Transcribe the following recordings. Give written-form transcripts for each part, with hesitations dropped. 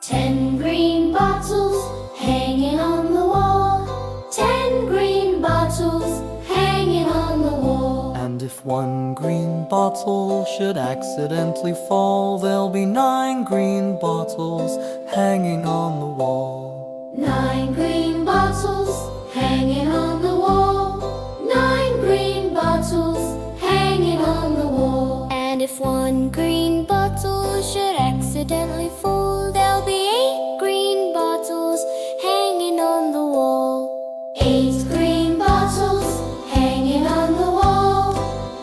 10 green bottles hanging on the wall. 10 green bottles hanging on the wall. And if one green bottle should accidentally fall, there'll be 9 green bottles hanging on the wall. 9 green bottles hanging on the wall. 9 green bottles hanging on the wall. And if one green bottle should accidentally fall, there'll be 8 green bottles hanging on the wall. 8 green bottles hanging on the wall.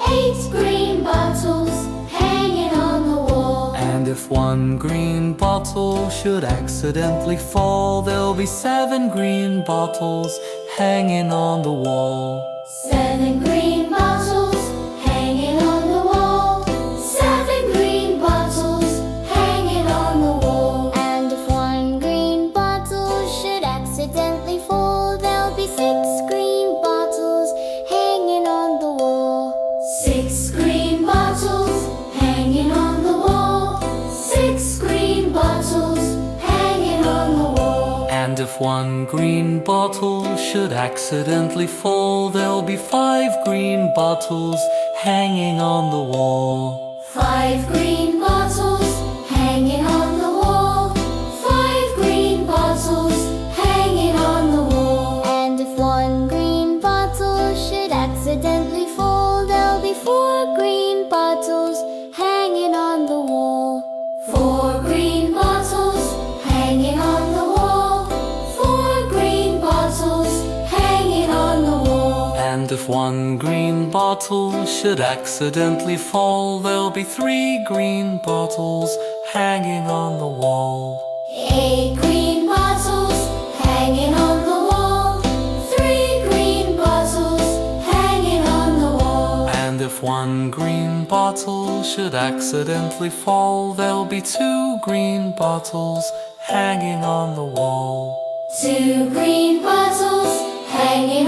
8 green bottles hanging on the wall. And if one green bottle should accidentally fall, there'll be 7 green bottles hanging on the wall. 7 green bottles hanging on the wall. 7 green bottles hanging on the wall. And if one green bottle should accidentally fall, there'll be 6 green bottles hanging on the wall. 6 green bottles hanging on the wall. 6 green bottles hanging on the wall. And if one green bottle should accidentally fall, there'll be 5 green bottles hanging on the wall. 5 green bottles hanging on the wall. 5 green bottles hanging on the wall. And if one green bottle should accidentally fall, there'll be 4 green bottles hanging on the wall. 4 green bottles hanging on the wall. 4 green bottles hanging on the wall. And if one green bottle should accidentally fall, there'll be 3 green bottles hanging on the wall. 8 green bottles hanging on the wall. 3 green bottles hanging on the wall. And if one green bottle should accidentally fall, there'll be 2 green bottles hanging on the wall. 2 green bottles hanging